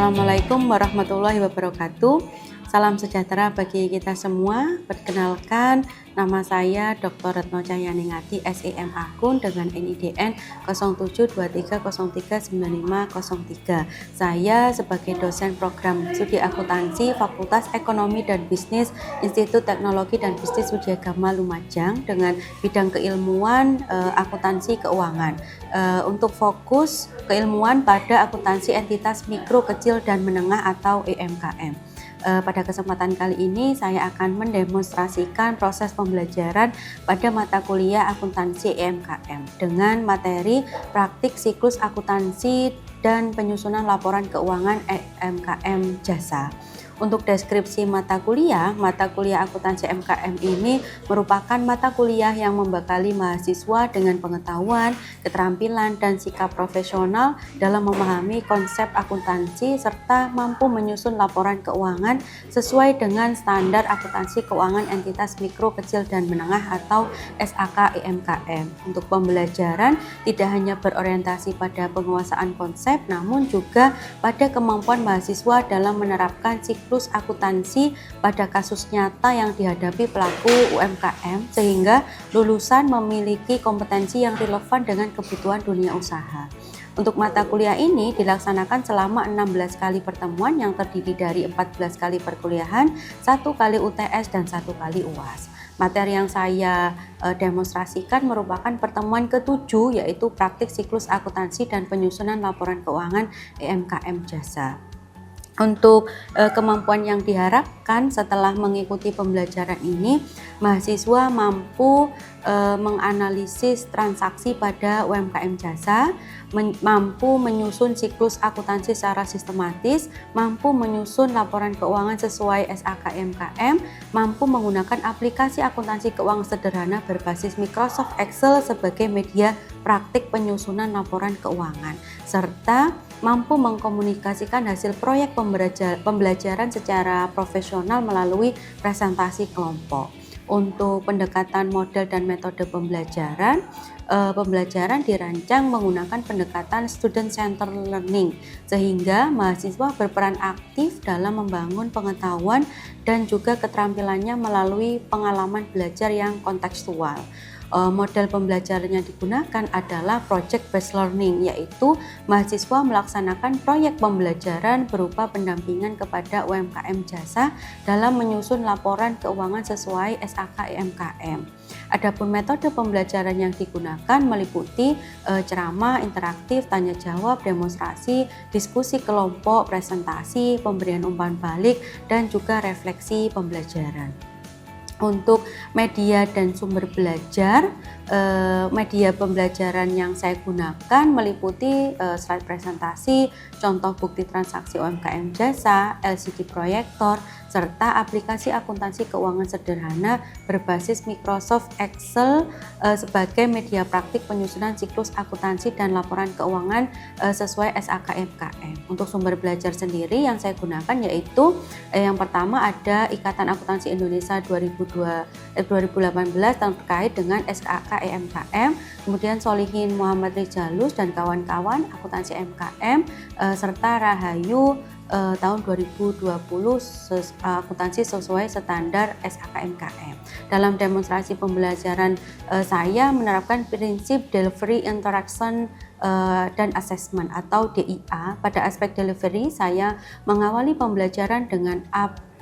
Assalamualaikum warahmatullahi wabarakatuh. Salam sejahtera bagi kita semua. Perkenalkan, nama saya Dr. Retno Cahyaningati, SEM Akun dengan NIDN 0723039503. Saya sebagai dosen program studi akuntansi Fakultas Ekonomi dan Bisnis Institut Teknologi dan Bisnis Widyagama Lumajang dengan bidang keilmuan akuntansi keuangan. Untuk fokus keilmuan pada akuntansi entitas mikro, kecil, dan menengah atau UMKM. Pada kesempatan kali ini saya akan mendemonstrasikan proses pembelajaran pada mata kuliah akuntansi UMKM dengan materi praktik siklus akuntansi dan penyusunan laporan keuangan UMKM jasa. Untuk deskripsi mata kuliah akuntansi UMKM ini merupakan mata kuliah yang membekali mahasiswa dengan pengetahuan, keterampilan, dan sikap profesional dalam memahami konsep akuntansi serta mampu menyusun laporan keuangan sesuai dengan standar akuntansi keuangan entitas mikro, kecil, dan menengah atau SAK UMKM. Untuk pembelajaran tidak hanya berorientasi pada penguasaan konsep, namun juga pada kemampuan mahasiswa dalam menerapkan siklus akuntansi pada kasus nyata yang dihadapi pelaku UMKM sehingga lulusan memiliki kompetensi yang relevan dengan kebutuhan dunia usaha. Untuk mata kuliah ini dilaksanakan selama 16 kali pertemuan yang terdiri dari 14 kali perkuliahan, 1 kali UTS, dan 1 kali UAS. Materi yang saya demonstrasikan merupakan pertemuan ke-7 yaitu praktik siklus akuntansi dan penyusunan laporan keuangan UMKM jasa. Untuk kemampuan yang diharapkan setelah mengikuti pembelajaran ini, mahasiswa mampu menganalisis transaksi pada UMKM jasa, mampu menyusun siklus akuntansi secara sistematis, mampu menyusun laporan keuangan sesuai SAK UMKM, mampu menggunakan aplikasi akuntansi keuangan sederhana berbasis Microsoft Excel sebagai media praktik penyusunan laporan keuangan, serta mampu mengkomunikasikan hasil proyek pembelajaran secara profesional melalui presentasi kelompok. Untuk pendekatan model dan metode pembelajaran dirancang menggunakan pendekatan student centered learning sehingga mahasiswa berperan aktif dalam membangun pengetahuan dan juga keterampilannya melalui pengalaman belajar yang kontekstual. Model pembelajaran yang digunakan adalah project based learning, yaitu mahasiswa melaksanakan proyek pembelajaran berupa pendampingan kepada UMKM jasa dalam menyusun laporan keuangan sesuai SAK UMKM. Adapun metode pembelajaran yang digunakan meliputi ceramah, interaktif, tanya jawab, demonstrasi, diskusi kelompok, presentasi, pemberian umpan balik, dan juga refleksi pembelajaran. Untuk media dan sumber belajar, media pembelajaran yang saya gunakan meliputi slide presentasi, contoh bukti transaksi UMKM jasa, LCD proyektor, serta aplikasi akuntansi keuangan sederhana berbasis Microsoft Excel sebagai media praktik penyusunan siklus akuntansi dan laporan keuangan sesuai SAK UMKM. Untuk sumber belajar sendiri yang saya gunakan yaitu yang pertama ada Ikatan Akuntansi Indonesia 2018 terkait dengan SAK UMKM, kemudian Solihin Muhammad Rijalus dan kawan-kawan akuntansi UMKM, serta Rahayu tahun 2020 akuntansi sesuai standar SAK UMKM. Dalam demonstrasi pembelajaran saya menerapkan prinsip delivery, interaction, dan assessment atau DIA. Pada aspek delivery saya mengawali pembelajaran dengan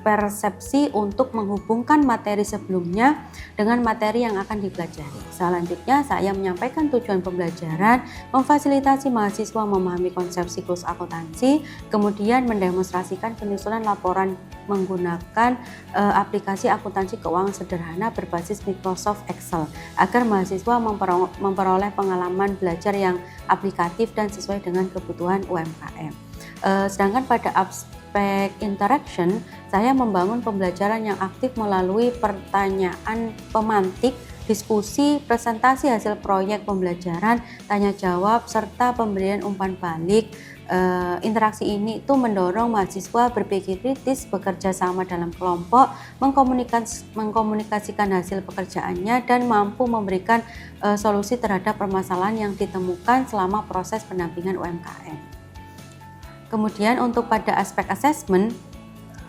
persepsi untuk menghubungkan materi sebelumnya dengan materi yang akan dipelajari. Selanjutnya saya menyampaikan tujuan pembelajaran, memfasilitasi mahasiswa memahami konsep siklus akuntansi, kemudian mendemonstrasikan penyusunan laporan menggunakan aplikasi akuntansi keuangan sederhana berbasis Microsoft Excel agar mahasiswa memperoleh pengalaman belajar yang aplikatif dan sesuai dengan kebutuhan UMKM. Sedangkan pada aspek interaction, saya membangun pembelajaran yang aktif melalui pertanyaan pemantik, diskusi, presentasi hasil proyek pembelajaran, tanya jawab, serta pemberian umpan balik. Interaksi ini itu mendorong mahasiswa berpikir kritis, bekerja sama dalam kelompok, mengkomunikasikan hasil pekerjaannya, dan mampu memberikan solusi terhadap permasalahan yang ditemukan selama proses pendampingan UMKM. Kemudian untuk pada aspek assessment,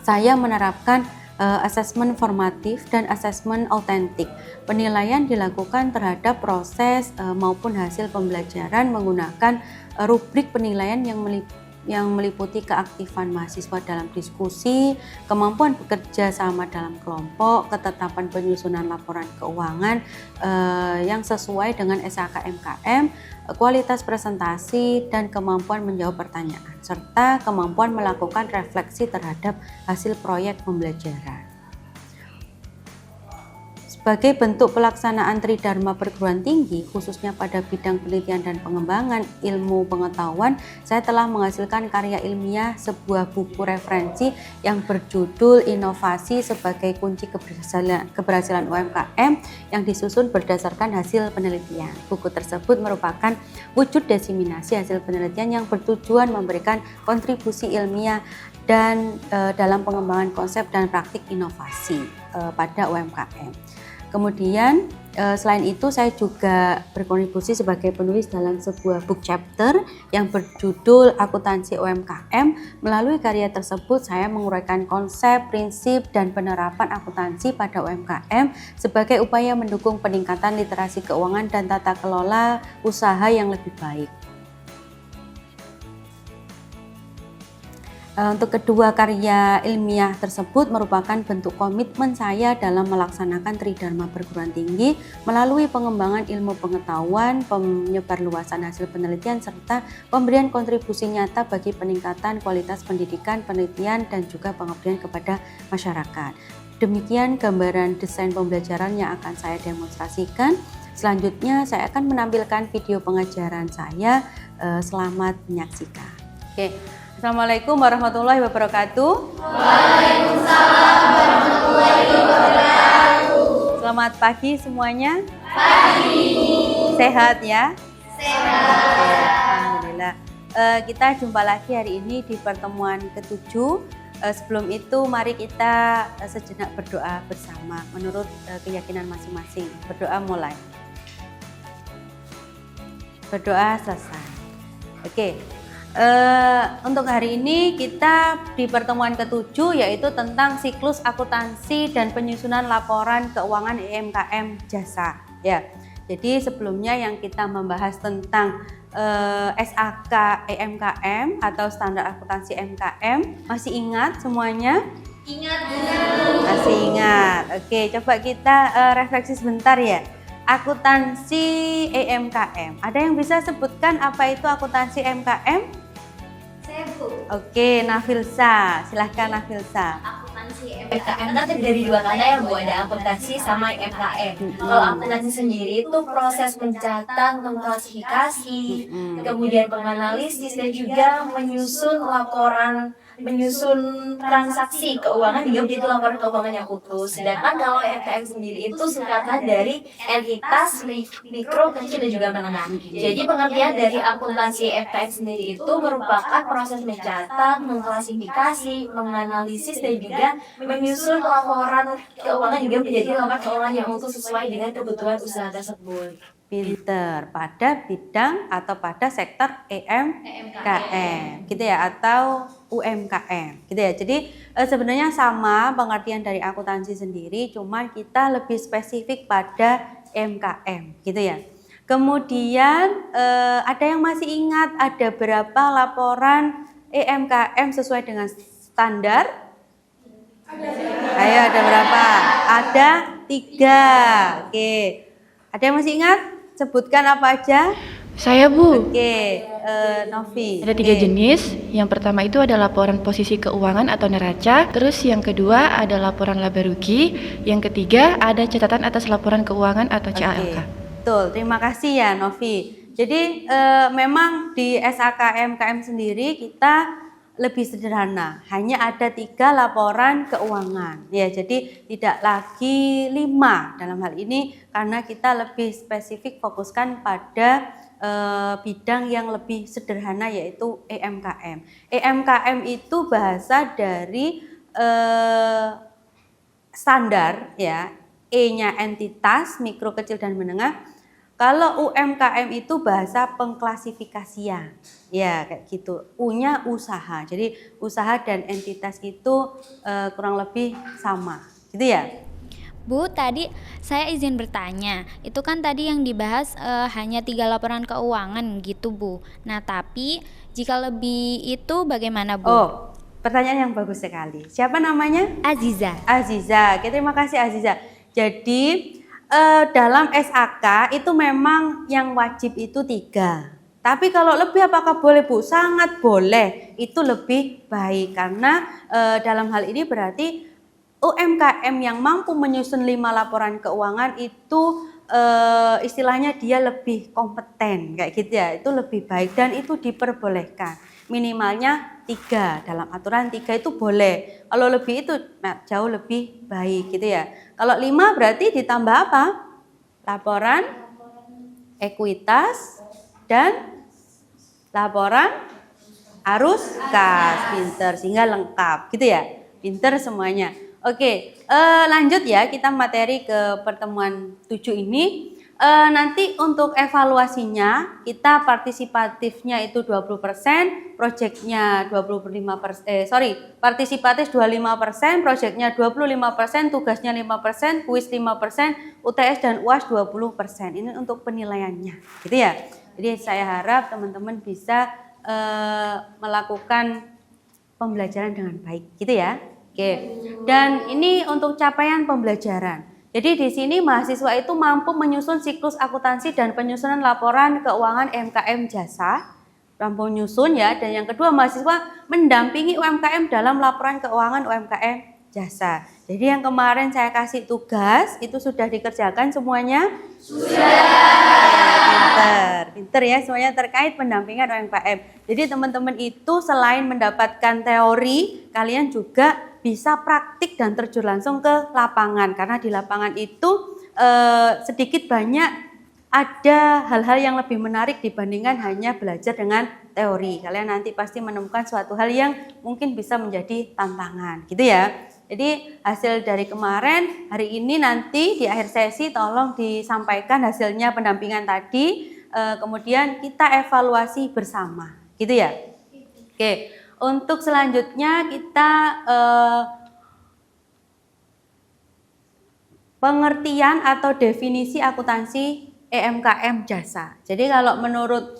saya menerapkan asesmen formatif dan asesmen autentik. Penilaian dilakukan terhadap proses maupun hasil pembelajaran menggunakan rubrik penilaian yang meliputi keaktifan mahasiswa dalam diskusi, kemampuan bekerja sama dalam kelompok, ketetapan penyusunan laporan keuangan yang sesuai dengan SAK MKM, kualitas presentasi, dan kemampuan menjawab pertanyaan, serta kemampuan melakukan refleksi terhadap hasil proyek pembelajaran. Sebagai bentuk pelaksanaan Tridharma perguruan tinggi, khususnya pada bidang penelitian dan pengembangan ilmu pengetahuan, saya telah menghasilkan karya ilmiah sebuah buku referensi yang berjudul Inovasi sebagai Kunci Keberhasilan UMKM yang disusun berdasarkan hasil penelitian. Buku tersebut merupakan wujud diseminasi hasil penelitian yang bertujuan memberikan kontribusi ilmiah dan dalam pengembangan konsep dan praktik inovasi pada UMKM. Kemudian selain itu saya juga berkontribusi sebagai penulis dalam sebuah book chapter yang berjudul Akuntansi UMKM. Melalui karya tersebut saya menguraikan konsep, prinsip, dan penerapan akuntansi pada UMKM sebagai upaya mendukung peningkatan literasi keuangan dan tata kelola usaha yang lebih baik. Untuk kedua karya ilmiah tersebut merupakan bentuk komitmen saya dalam melaksanakan Tridharma perguruan tinggi melalui pengembangan ilmu pengetahuan, penyebarluasan hasil penelitian, serta pemberian kontribusi nyata bagi peningkatan kualitas pendidikan, penelitian, dan juga pengabdian kepada masyarakat. Demikian gambaran desain pembelajaran yang akan saya demonstrasikan. Selanjutnya saya akan menampilkan video pengajaran saya. Selamat menyaksikan. Oke. Assalamualaikum warahmatullahi wabarakatuh. Waalaikumsalam warahmatullahi wabarakatuh. Selamat pagi semuanya. Pagi. Sehat ya? Sehat. Alhamdulillah. Kita jumpa lagi hari ini di pertemuan ke-7. Sebelum itu mari kita sejenak berdoa bersama menurut keyakinan masing-masing. Berdoa mulai. Berdoa selesai. Oke. Untuk hari ini kita di pertemuan ke-7 yaitu tentang siklus akuntansi dan penyusunan laporan keuangan EMKM jasa ya. Jadi sebelumnya yang kita membahas tentang SAK EMKM atau standar akuntansi MKM, masih ingat semuanya? Ingat. Masih ingat. Oke, coba kita refleksi sebentar ya. Akuntansi EMKM. Ada yang bisa sebutkan apa itu akuntansi MKM? Oke, Nafilsa, silahkan Nafilsa. Akuntansi MKM kan terdiri dari dua kata ya Bu, ada akuntansi sama MKM. Kalau akuntansi sendiri itu proses mencatat, mengklasifikasi, kemudian menganalisis dan juga menyusun laporan, menyusun transaksi keuangan hingga menjadi laporan keuangan yang utuh. Sedangkan kalau MKM sendiri itu singkatan dari entitas mikro, kecil, dan juga menengah. Jadi pengertian dari akuntansi MKM sendiri itu merupakan proses mencatat, mengklasifikasi, menganalisis, dan juga menyusun laporan keuangan hingga menjadi laporan keuangan yang utuh sesuai dengan kebutuhan usaha tersebut. Pinter, pada bidang atau pada sektor EMKM gitu ya, atau UMKM gitu ya. Jadi sebenarnya sama pengertian dari akuntansi sendiri, cuma kita lebih spesifik pada MKM gitu ya. Kemudian ada yang masih ingat ada berapa laporan EMKM sesuai dengan standar? Ayo, ada berapa? Ada 3. Oke. Ada yang masih ingat? Sebutkan apa aja? Saya Bu. Oke, Novi. Ada 3 jenis. Yang pertama itu ada laporan posisi keuangan atau neraca. Terus yang kedua ada laporan laba rugi. Yang ketiga ada catatan atas laporan keuangan atau CALK. Betul, terima kasih ya Novi. Jadi memang di SAK MKM sendiri kita lebih sederhana, hanya ada 3 laporan keuangan ya, jadi tidak lagi 5 dalam hal ini karena kita lebih spesifik fokuskan pada bidang yang lebih sederhana yaitu EMKM. EMKM itu bahasa dari standar ya, E-nya entitas, mikro, kecil, dan menengah, Kalau UMKM itu bahasa pengklasifikasian. Ya, kayak gitu. U-nya usaha. Jadi usaha dan entitas itu kurang lebih sama. Gitu ya? Bu, tadi saya izin bertanya, itu kan tadi yang dibahas hanya 3 laporan keuangan gitu Bu. Nah tapi jika lebih itu bagaimana Bu? Oh, pertanyaan yang bagus sekali. Siapa namanya? Aziza. Aziza. Oke, terima kasih Aziza. Jadi dalam SAK itu memang yang wajib itu 3. Tapi kalau lebih apakah boleh Bu? Sangat boleh. Itu lebih baik karena dalam hal ini berarti UMKM yang mampu menyusun 5 laporan keuangan itu istilahnya dia lebih kompeten kayak gitu ya. Itu lebih baik dan itu diperbolehkan. Minimalnya 3, dalam aturan 3 itu boleh. Kalau lebih itu jauh lebih baik gitu ya. Kalau 5 berarti ditambah apa? Laporan ekuitas dan laporan arus kas. Pinter, sehingga lengkap gitu ya. Pinter semuanya. Oke, lanjut ya, kita materi ke pertemuan 7 ini. Nanti untuk evaluasinya kita partisipatifnya itu 20%, proyeknya 25%, partisipatif 25%, proyeknya 25%, tugasnya 5%, kuis 5%, UTS dan UAS 20%. Ini untuk penilaiannya, gitu ya. Jadi saya harap teman-teman bisa melakukan pembelajaran dengan baik, gitu ya. Oke. Dan ini untuk capaian pembelajaran. Jadi di sini mahasiswa itu mampu menyusun siklus akuntansi dan penyusunan laporan keuangan UMKM jasa. Mampu menyusun ya. Dan yang kedua, mahasiswa mendampingi UMKM dalam laporan keuangan UMKM jasa. Jadi yang kemarin saya kasih tugas itu sudah dikerjakan semuanya? Sudah. Pinter ya, semuanya terkait pendampingan UMKM. Jadi teman-teman itu selain mendapatkan teori, kalian juga bisa praktik dan terjun langsung ke lapangan. Karena di lapangan itu sedikit banyak ada hal-hal yang lebih menarik dibandingkan hanya belajar dengan teori. Kalian nanti pasti menemukan suatu hal yang mungkin bisa menjadi tantangan, gitu ya. Jadi hasil dari kemarin, hari ini nanti di akhir sesi tolong disampaikan hasilnya pendampingan tadi, kemudian kita evaluasi bersama, gitu ya. Oke, untuk selanjutnya kita pengertian atau definisi akuntansi UMKM jasa. Jadi kalau menurut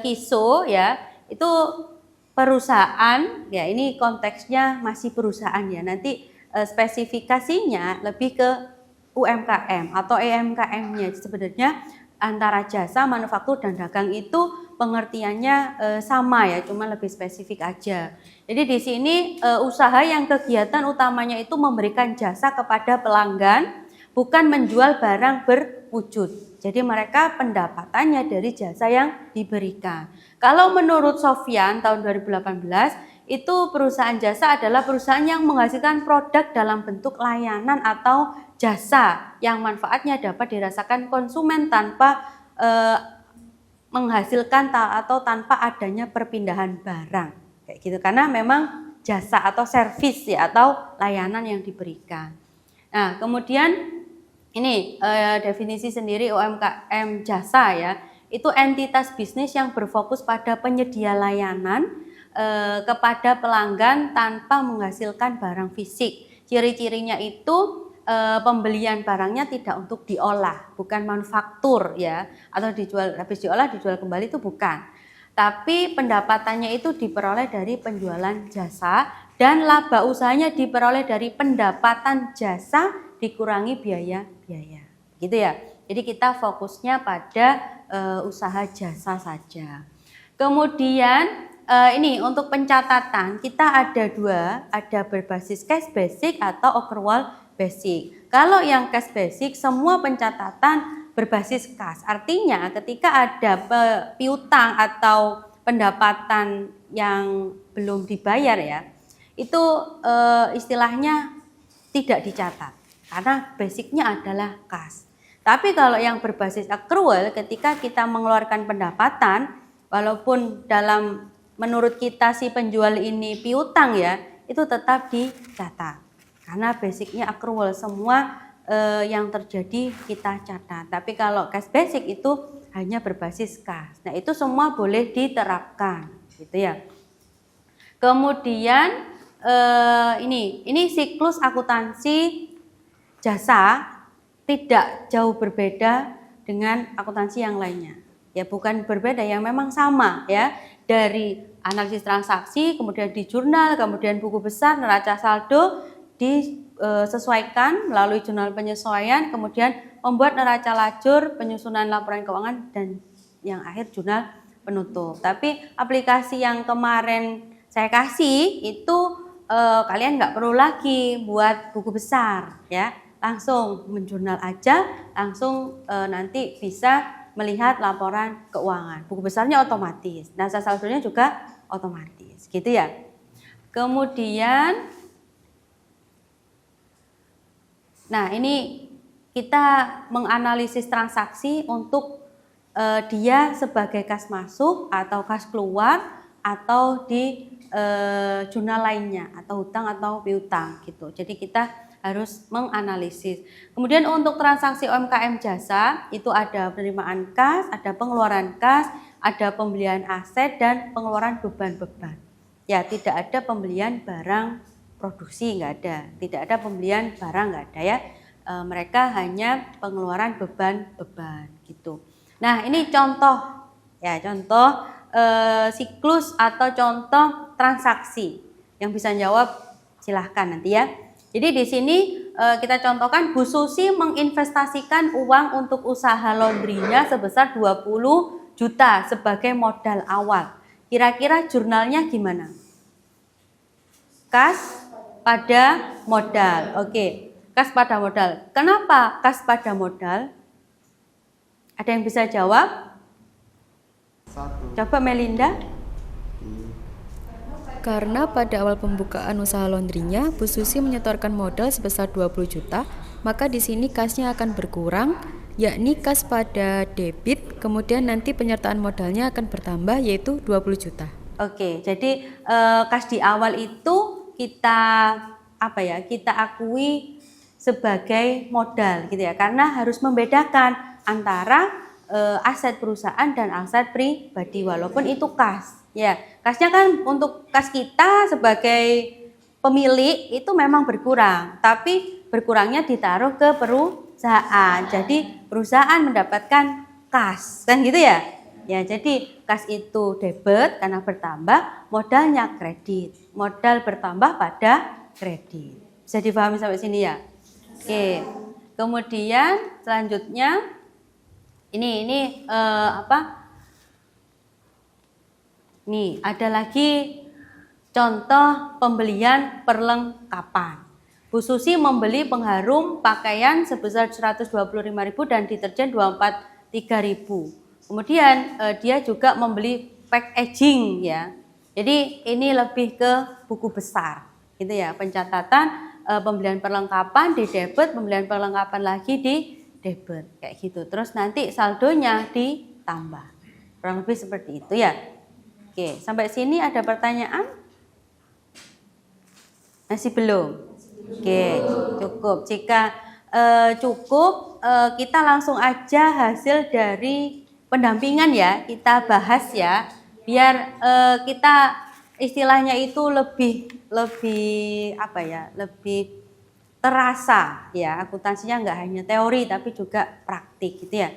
KISO ya, itu perusahaan, ya ini konteksnya masih perusahaan ya, nanti spesifikasinya lebih ke UMKM atau UMKM-nya. Sebenarnya antara jasa, manufaktur, dan dagang itu pengertiannya sama ya, cuma lebih spesifik aja. Jadi di sini usaha yang kegiatan utamanya itu memberikan jasa kepada pelanggan, bukan menjual barang berwujud. Jadi mereka pendapatannya dari jasa yang diberikan. Kalau menurut Sofyan tahun 2018, itu perusahaan jasa adalah perusahaan yang menghasilkan produk dalam bentuk layanan atau jasa yang manfaatnya dapat dirasakan konsumen tanpa menghasilkan atau tanpa adanya perpindahan barang. Kayak gitu, karena memang jasa atau servis ya, atau layanan yang diberikan. Nah, kemudian ini definisi sendiri UMKM jasa ya, itu entitas bisnis yang berfokus pada penyedia layanan kepada pelanggan tanpa menghasilkan barang fisik. Ciri-cirinya itu pembelian barangnya tidak untuk diolah, bukan manufaktur ya, atau dijual habis diolah dijual kembali, itu bukan. Tapi pendapatannya itu diperoleh dari penjualan jasa dan laba usahanya diperoleh dari pendapatan jasa dikurangi biaya-biaya, gitu ya. Jadi kita fokusnya pada usaha jasa saja. Kemudian ini untuk pencatatan kita ada 2, ada berbasis cash basic atau accrual basic. Kalau yang cash basic semua pencatatan berbasis kas. Artinya ketika ada piutang atau pendapatan yang belum dibayar ya, itu istilahnya tidak dicatat. Karena basicnya adalah kas. Tapi kalau yang berbasis accrual, ketika kita mengeluarkan pendapatan, walaupun dalam menurut kita si penjual ini piutang ya, itu tetap dicatat. Karena basicnya accrual, semua yang terjadi kita catat. Tapi kalau case basic itu hanya berbasis kas. Nah, itu semua boleh diterapkan, gitu ya. Kemudian ini siklus akuntansi jasa tidak jauh berbeda dengan akuntansi yang lainnya. Ya, bukan berbeda, yang memang sama ya. Dari analisis transaksi, kemudian di jurnal, kemudian buku besar, neraca saldo disesuaikan melalui jurnal penyesuaian, kemudian membuat neraca lajur, penyusunan laporan keuangan, dan yang akhir jurnal penutup. Tapi aplikasi yang kemarin saya kasih itu kalian nggak perlu lagi buat buku besar ya, langsung menjurnal aja, langsung nanti bisa melihat laporan keuangan. Buku besarnya otomatis, neraca saldonya juga otomatis, gitu ya. Kemudian, nah ini kita menganalisis transaksi untuk dia sebagai kas masuk atau kas keluar atau di jurnal lainnya atau hutang atau piutang gitu. Jadi kita harus menganalisis. Kemudian untuk transaksi UMKM jasa itu ada penerimaan kas, ada pengeluaran kas, ada pembelian aset dan pengeluaran beban-beban. Ya, tidak ada pembelian barang produksi, nggak ada. Tidak ada pembelian barang, nggak ada ya. Mereka hanya pengeluaran beban-beban gitu. Nah, ini contoh ya, contoh siklus atau contoh transaksi. Yang bisa jawab silahkan nanti ya. Jadi di sini kita contohkan Bu Susi menginvestasikan uang untuk usaha laundrynya sebesar 20 juta sebagai modal awal. Kira-kira jurnalnya gimana? Kas pada modal. Oke, kas pada modal. Kenapa kas pada modal? Ada yang bisa jawab? Coba Melinda. Karena pada awal pembukaan usaha laundrynya, Bu Susi menyetorkan modal sebesar 20 juta, maka di sini kasnya akan berkurang, yakni kas pada debit, kemudian nanti penyertaan modalnya akan bertambah yaitu 20 juta. Oke, jadi kas di awal itu kita kita akui sebagai modal gitu ya, karena harus membedakan antara aset perusahaan dan aset pribadi walaupun itu kas. Ya, kasnya kan untuk kas kita sebagai pemilik itu memang berkurang, tapi berkurangnya ditaruh ke perusahaan. Jadi perusahaan mendapatkan kas, kan gitu ya? Ya, jadi kas itu debit karena bertambah, modalnya kredit. Modal bertambah pada kredit. Bisa dipahami sampai sini ya? Oke. Kemudian selanjutnya ini Nih, ada lagi contoh pembelian perlengkapan. Bu Susi membeli pengharum pakaian sebesar 125.000 dan deterjen 243.000. Kemudian dia juga membeli packaging ya. Jadi ini lebih ke buku besar gitu ya. Pencatatan pembelian perlengkapan di debit, pembelian perlengkapan lagi di debit kayak gitu. Terus nanti saldonya ditambah. Kurang lebih seperti itu ya. Oke, sampai sini ada pertanyaan? Masih belum? Oke, cukup. Jika cukup, kita langsung aja hasil dari pendampingan ya, kita bahas ya, biar kita istilahnya itu lebih terasa ya, akuntansinya nggak hanya teori tapi juga praktik gitu ya.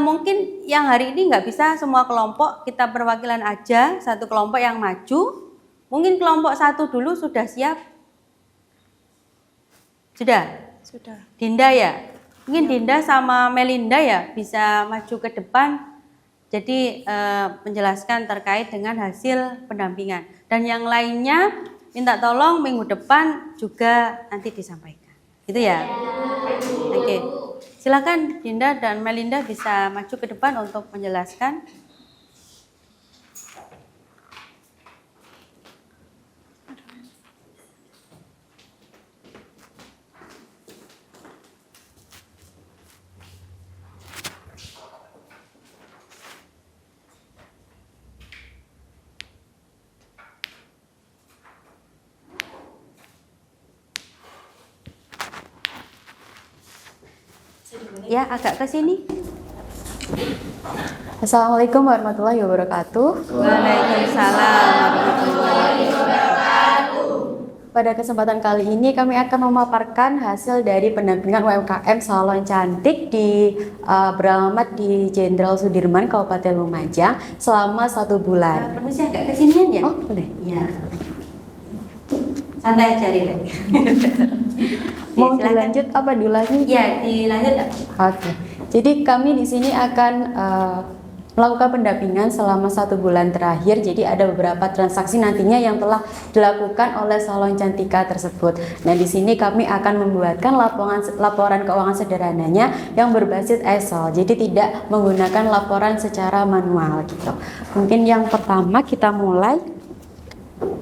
Mungkin yang hari ini nggak bisa semua kelompok, kita perwakilan aja satu kelompok yang maju. Mungkin kelompok satu dulu sudah siap? Sudah? Sudah. Dinda ya? Mungkin Dinda sama Melinda ya bisa maju ke depan. Jadi menjelaskan terkait dengan hasil pendampingan. Dan yang lainnya minta tolong minggu depan juga nanti disampaikan. Gitu ya? Oke. Silakan Dinda dan Melinda bisa maju ke depan untuk menjelaskan. ya, agak ke sini. Assalamualaikum warahmatullahi wabarakatuh. Waalaikumsalam warahmatullahi wabarakatuh. Pada kesempatan kali ini kami akan memaparkan hasil dari pendampingan UMKM Salon Cantik beralamat di Jenderal Sudirman, Kabupaten Lumajang selama 1 bulan. Permisi agak ke sinian ya? Oh, boleh. Iya. Santai aja, Rilek. Mau Silakan. dilanjut apa diulangi? Ya, dilanjut. Oke. Jadi kami di sini akan melakukan pendampingan selama 1 bulan terakhir. Jadi ada beberapa transaksi nantinya yang telah dilakukan oleh Salon Cantika tersebut. Nah, di sini kami akan membuatkan laporan keuangan sederhananya yang berbasis Excel. Jadi tidak menggunakan laporan secara manual gitu. Mungkin yang pertama kita mulai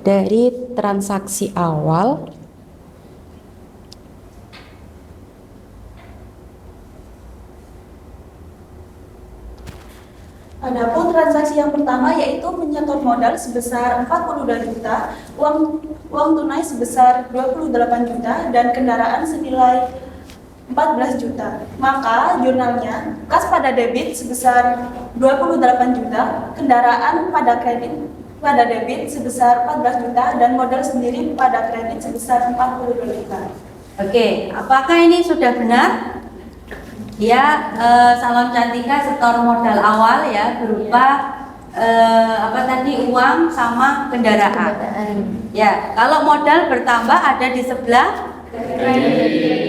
dari transaksi awal. Adapun transaksi yang pertama yaitu menyetor modal sebesar 42 juta, uang tunai sebesar 28 juta, dan kendaraan senilai 14 juta. Maka jurnalnya kas pada debit sebesar 28 juta, kendaraan pada debit sebesar 14 juta, dan modal sendiri pada kredit sebesar 42 juta. Oke, apakah ini sudah benar? Ya, Salon Cantika setor modal awal ya berupa uang sama kendaraan. Ya, kalau modal bertambah ada di sebelah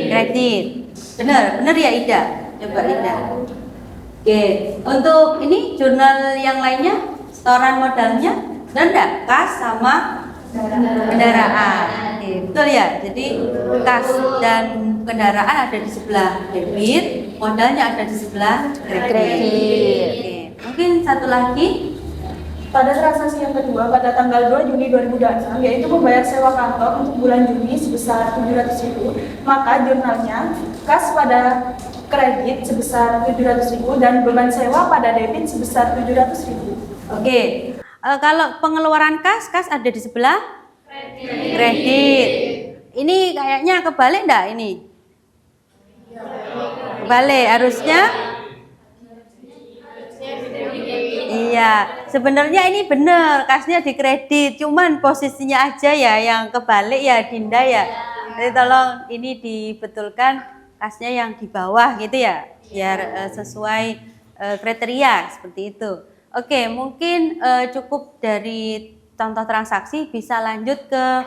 kredit. Benar ya Ida? Coba Ida. Oke, untuk ini jurnal yang lainnya setoran modalnya benar enggak? Kas sama kendaraan. Oke, betul ya. Jadi kas dan kendaraan ada di sebelah debit, modalnya ada di sebelah kredit. Oke. Mungkin satu lagi. Pada transaksi yang kedua pada tanggal 2 Juni 2026 yaitu membayar sewa kantor untuk bulan Juni sebesar 700.000, maka jurnalnya kas pada kredit sebesar 700.000 dan beban sewa pada debit sebesar 700.000. Oke. Kalau pengeluaran kas ada di sebelah kredit. Ini kayaknya kebalik enggak ini? Kebalik harusnya. Iya, sebenarnya ini benar, kasnya di kredit, cuman posisinya aja ya yang kebalik ya Dinda ya. Jadi tolong ini dibetulkan kasnya yang di bawah gitu ya, biar sesuai kriteria seperti itu. Oke, mungkin cukup dari contoh transaksi, bisa lanjut ke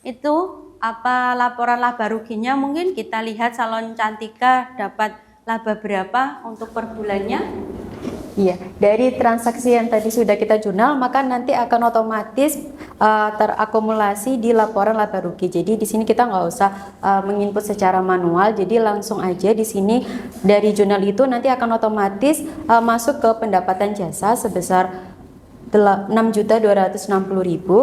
itu apa laporan laba ruginya. Mungkin kita lihat Salon Cantika dapat laba berapa untuk per bulannya. Iya, dari transaksi yang tadi sudah kita jurnal, maka nanti akan otomatis terakumulasi di laporan laba rugi. Jadi di sini kita nggak usah menginput secara manual, jadi langsung aja di sini dari jurnal itu nanti akan otomatis masuk ke pendapatan jasa sebesar 6.260.000,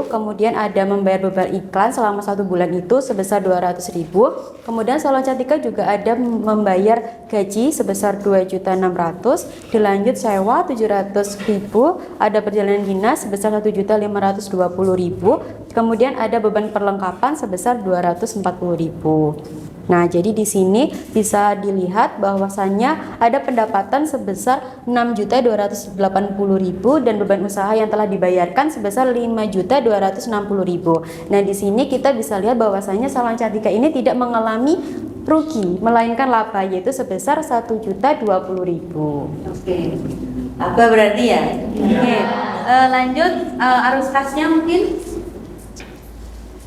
kemudian ada membayar beban iklan selama 1 bulan itu sebesar 200.000, kemudian Salon Cantika juga ada membayar gaji sebesar 2.600.000, dilanjut sewa 700.000, ada perjalanan dinas sebesar 1.520.000, kemudian ada beban perlengkapan sebesar 240.000. Nah, jadi di sini bisa dilihat bahwasannya ada pendapatan sebesar 6.280.000 dan beban usaha yang telah dibayarkan sebesar 5.260.000. Nah, di sini kita bisa lihat bahwasannya Salon Cantika ini tidak mengalami rugi, melainkan laba yaitu sebesar 1.020.000. Oke, laba berarti ya. Oke, lanjut arus kasnya mungkin.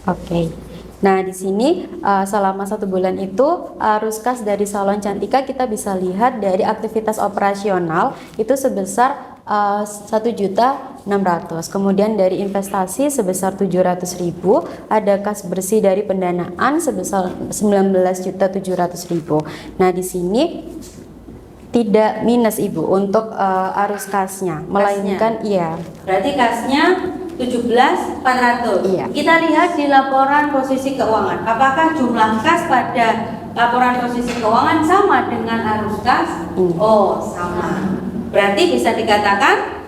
Oke. Nah, di sini selama 1 bulan itu arus kas dari Salon Cantika kita bisa lihat dari aktivitas operasional itu sebesar 1.600.000. Kemudian dari investasi sebesar 700.000, ada kas bersih dari pendanaan sebesar 19.700.000. Nah, di sini tidak minus Ibu untuk arus kasnya, melainkan iya. Berarti kasnya 17.400. Iya. Kita lihat di laporan posisi keuangan. Apakah jumlah kas pada laporan posisi keuangan sama dengan arus kas? Oh, sama. Berarti bisa dikatakan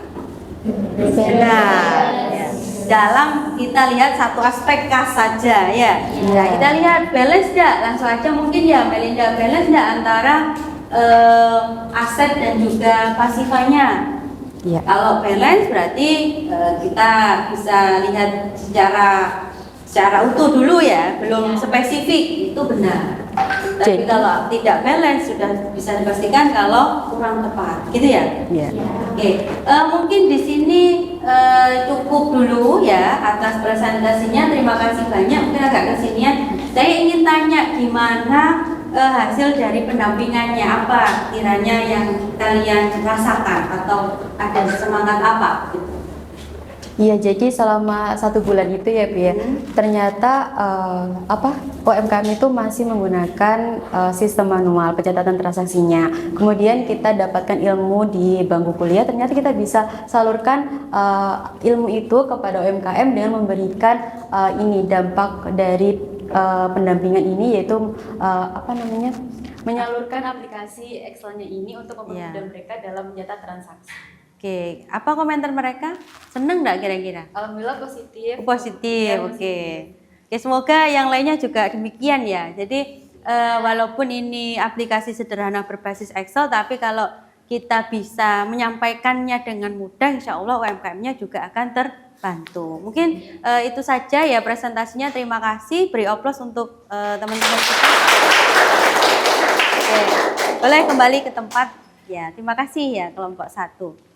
benar. Ya. Dalam kita lihat satu aspek kas saja ya. Nah, kita lihat balance enggak? Langsung aja mungkin ya Melinda, balance enggak antara aset dan juga pasifanya. Iya. Kalau balance berarti kita bisa lihat secara utuh dulu ya, belum spesifik, itu benar. Tapi kalau tidak balance sudah bisa dipastikan kalau kurang tepat, gitu ya? Iya. Oke, mungkin di sini cukup dulu ya atas presentasinya. Terima kasih banyak. Mungkin agak kesinian. Saya ingin tanya gimana hasil dari pendampingannya, apa kiranya yang kalian rasakan atau ada semangat apa? Gitu. Iya, jadi selama 1 bulan itu ya Bu ya, ternyata UMKM itu masih menggunakan sistem manual pencatatan transaksinya. Kemudian kita dapatkan ilmu di bangku kuliah, ternyata kita bisa salurkan ilmu itu kepada UMKM dengan memberikan dampak dari pendampingan ini, yaitu menyalurkan aplikasi Excel-nya ini untuk mempermudah mereka dalam mencatat transaksi. Oke, apa komentar mereka? Seneng nggak kira-kira? Alhamdulillah positif. Positif, oke. Oke, semoga yang lainnya juga demikian ya. Jadi walaupun ini aplikasi sederhana berbasis Excel, tapi kalau kita bisa menyampaikannya dengan mudah, insya Allah UMKM-nya juga akan terbantu. Mungkin itu saja ya presentasinya. Terima kasih. Beri aplaus untuk teman-teman kita. Oke, boleh kembali ke tempat. Ya, terima kasih ya kelompok 1.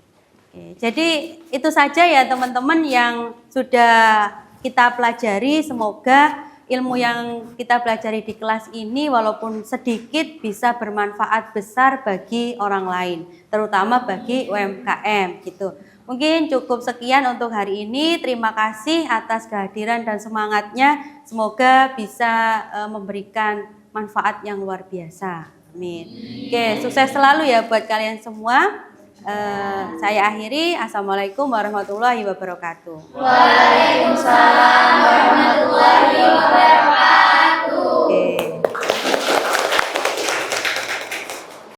Oke, jadi itu saja ya teman-teman yang sudah kita pelajari. Semoga ilmu yang kita pelajari di kelas ini walaupun sedikit bisa bermanfaat besar bagi orang lain, terutama bagi UMKM gitu. Mungkin cukup sekian untuk hari ini. Terima kasih atas kehadiran dan semangatnya. Semoga bisa memberikan manfaat yang luar biasa. Amin. Oke, sukses selalu ya buat kalian semua. Saya akhiri. Assalamualaikum warahmatullahi wabarakatuh. Waalaikumsalam